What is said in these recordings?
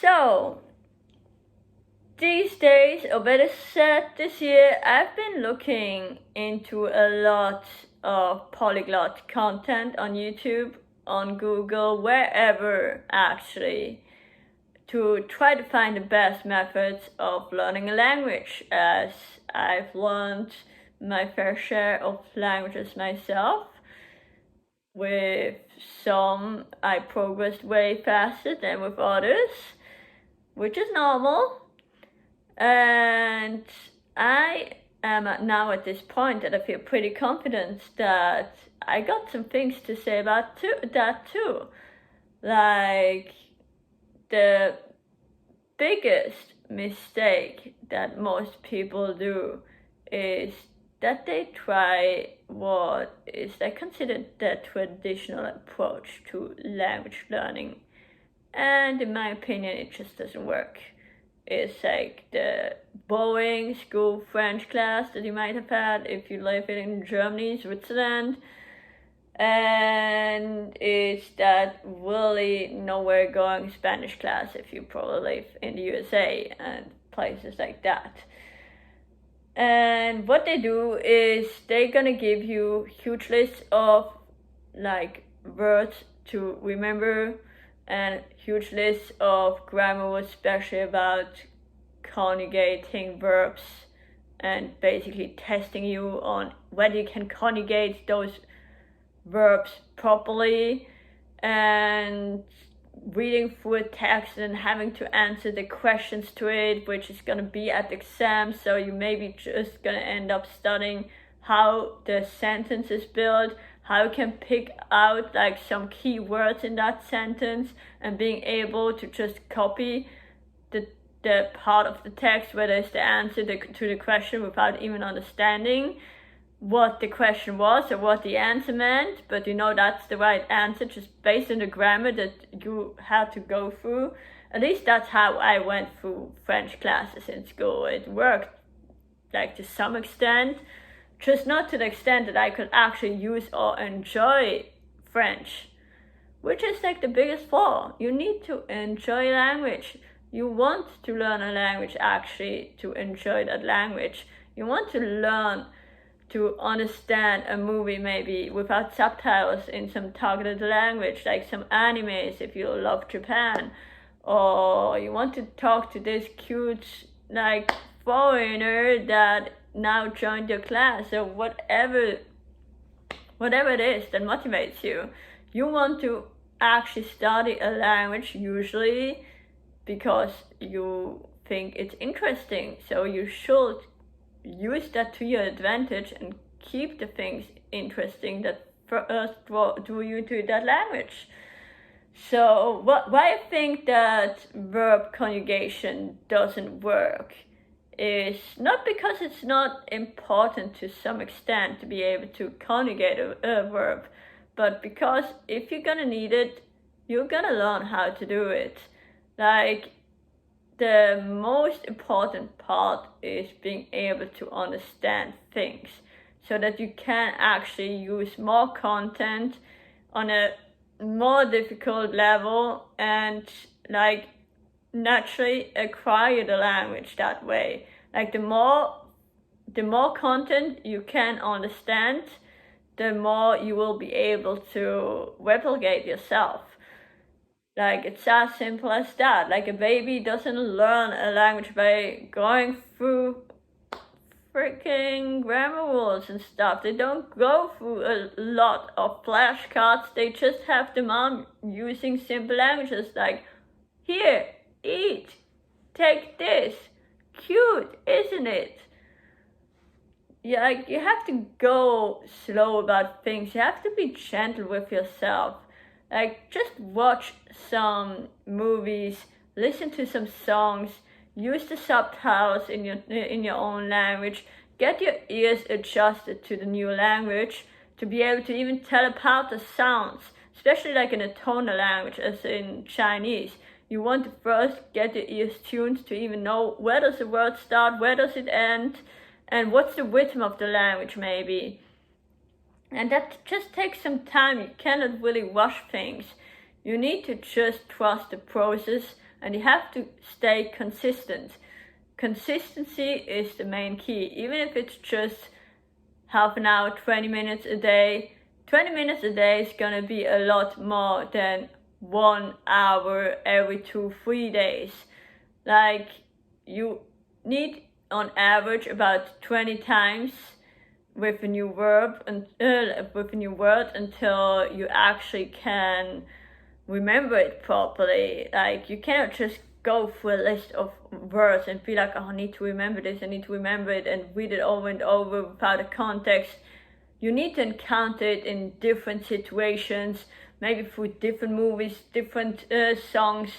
So, these days, or better said, this year, I've been looking into a lot of polyglot content on YouTube, on Google, wherever actually, to try to find the best methods of learning a language, as I've learned my fair share of languages myself. With some, I progressed way faster than with others, which is normal. And I am now at this point that I feel pretty confident that I got some things to say about that too. Like, the biggest mistake that most people do is that they try what is considered the traditional approach to language learning. And in my opinion, it just doesn't work. It's like the boring school French class that you might have had if you live in Germany, Switzerland. And it's that really nowhere going Spanish class if you probably live in the USA and places like that. And what they do is they're gonna give you huge lists of like words to remember and huge lists of grammar, especially about conjugating verbs, and basically testing you on whether you can conjugate those verbs properly, and reading through a text and having to answer the questions to it, which is going to be at the exam. So you maybe just going to end up studying how the sentence is built, how you can pick out like some key words in that sentence, and being able to just copy the part of the text where there's the answer to the question without even understanding what the question was or what the answer meant, but you know that's the right answer just based on the grammar that you had to go through. At least that's how I went through French classes in school. It worked like to some extent, just not to the extent that I could actually use or enjoy French, which is like the biggest flaw. You need to enjoy language. You want to learn a language actually to enjoy that language. You want to learn to understand a movie maybe without subtitles in some targeted language, like some animes if you love Japan, or you want to talk to this cute like foreigner that now joined your class, or whatever it is that motivates you. You want to actually study a language usually because you think it's interesting, so you should use that to your advantage and keep the things interesting that first drew you to that language. So why I think that verb conjugation doesn't work is not because it's not important to some extent to be able to conjugate a verb, but because if you're gonna need it, you're gonna learn how to do it. Like, the most important part is being able to understand things so that you can actually use more content on a more difficult level and like naturally acquire the language that way. Like the more content you can understand, the more you will be able to replicate yourself. Like, it's as simple as that. Like, a baby doesn't learn a language by going through freaking grammar rules and stuff. They don't go through a lot of flashcards. They just have the mom using simple languages like, here, eat, take this, cute, isn't it? Yeah, like, you have to go slow about things. You have to be gentle with yourself. Like, just watch some movies, listen to some songs, use the subtitles in your own language, get your ears adjusted to the new language to be able to even tell apart the sounds, especially like in a tonal language as in Chinese. You want to first get your ears tuned to even know where does the word start, where does it end, and what's the rhythm of the language maybe. And that just takes some time. You cannot really rush things. You need to just trust the process and you have to stay consistent. Consistency is the main key. Even if it's just half an hour, 20 minutes a day, 20 minutes a day is gonna be a lot more than 1 hour every 2-3 days. Like, you need on average about 20 times with a new verb and with a new word until you actually can remember it properly. Like, you cannot just go through a list of words and be like, oh, I need to remember this, I need to remember it, and read it over and over without a context. You need to encounter it in different situations, maybe through different movies, different songs,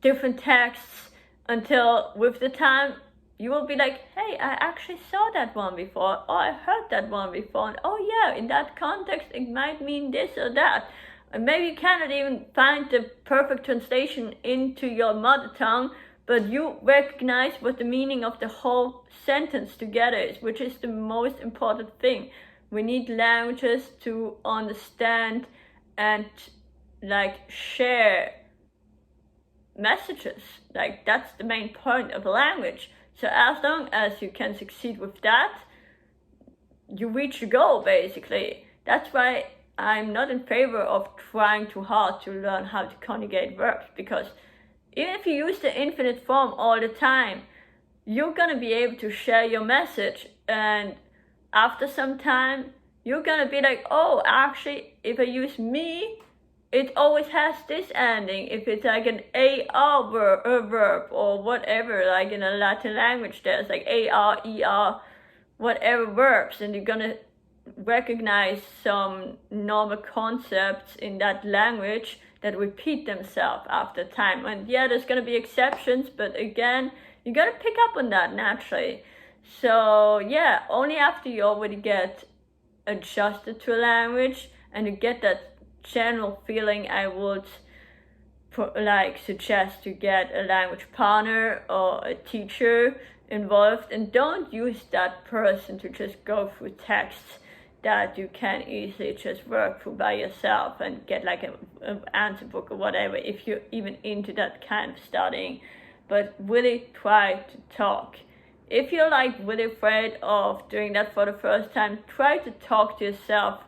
different texts, until with the time you will be like, hey, I actually saw that one before, or I heard that one before, and oh yeah, in that context it might mean this or that. And maybe you cannot even find the perfect translation into your mother tongue, but you recognize what the meaning of the whole sentence together is, which is the most important thing. We need languages to understand and like share messages. Like, that's the main point of a language. So as long as you can succeed with that, you reach your goal, basically. That's why I'm not in favor of trying too hard to learn how to conjugate verbs, because even if you use the infinite form all the time, you're gonna be able to share your message, and after some time, you're gonna be like, oh, actually, if I use me, it always has this ending. If it's like an AR verb or whatever, like in a Latin language, there's like AR, ER, whatever verbs, and you're gonna recognize some normal concepts in that language that repeat themselves after time. And yeah, there's gonna be exceptions, but again, you gotta pick up on that naturally. So yeah, only after you already get adjusted to a language and you get that general feeling, I would like suggest to get a language partner or a teacher involved, and don't use that person to just go through texts that you can easily just work through by yourself and get like an answer book or whatever, if you're even into that kind of studying. But really try to talk. If you're like really afraid of doing that for the first time, try to talk to yourself.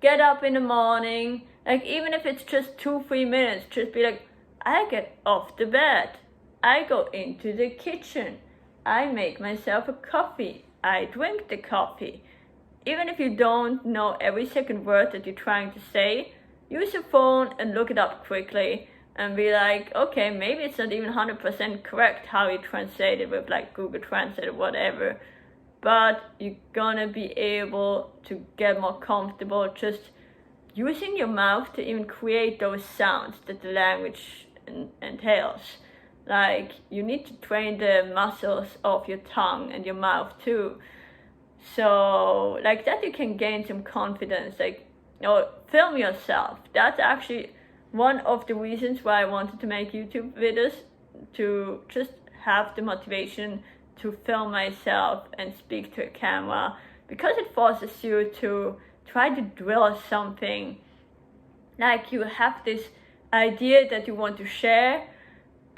Get up in the morning, like even if it's just 2-3 minutes, just be like, I get off the bed, I go into the kitchen, I make myself a coffee, I drink the coffee. Even if you don't know every second word that you're trying to say, use your phone and look it up quickly and be like, okay, maybe it's not even 100% correct how you translate it with like Google Translate or whatever, but you're gonna be able to get more comfortable just using your mouth to even create those sounds that the language entails. Like, you need to train the muscles of your tongue and your mouth too. So like that you can gain some confidence. Like, or film yourself. That's actually one of the reasons why I wanted to make YouTube videos, to just have the motivation to film myself and speak to a camera, because it forces you to try to drill something. Like, you have this idea that you want to share,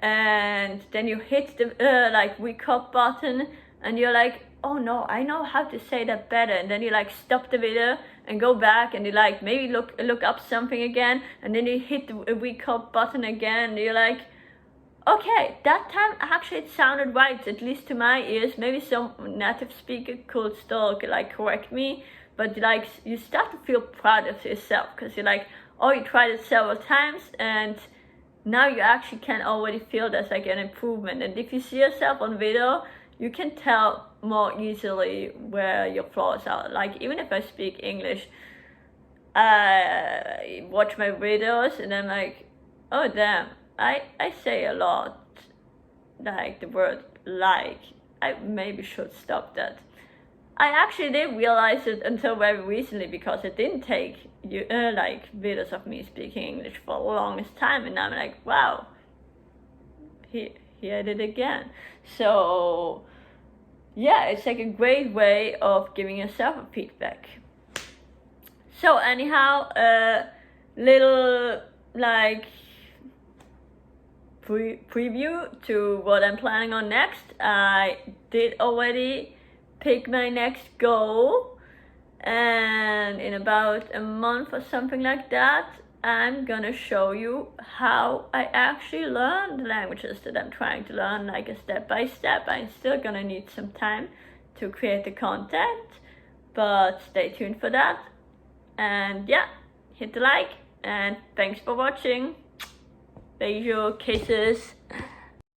and then you hit the like record button and you're like, oh no, I know how to say that better, and then you like stop the video and go back and you like maybe look up something again, and then you hit the record button again and you're like, okay, that time actually it sounded right, at least to my ears. Maybe some native speaker could still like correct me, but like you start to feel proud of yourself because you're like, oh, you tried it several times and now you actually can already feel there's like an improvement. And if you see yourself on video, you can tell more easily where your flaws are. Like, even if I speak English, I watch my videos and I'm like, oh damn, I say a lot, like the word like. I maybe should stop that. I actually didn't realize it until very recently, because it didn't take like videos of me speaking English for the longest time, and I'm like, wow, he did it again. So yeah, it's like a great way of giving yourself a feedback. So anyhow, little like preview to what I'm planning on next. I did already pick my next goal, and in about a month or something like that, I'm gonna show you how I actually learn the languages that I'm trying to learn, like a step by step. I'm still gonna need some time to create the content, but stay tuned for that. And yeah, hit the like, and thanks for watching. Beijo, kisses.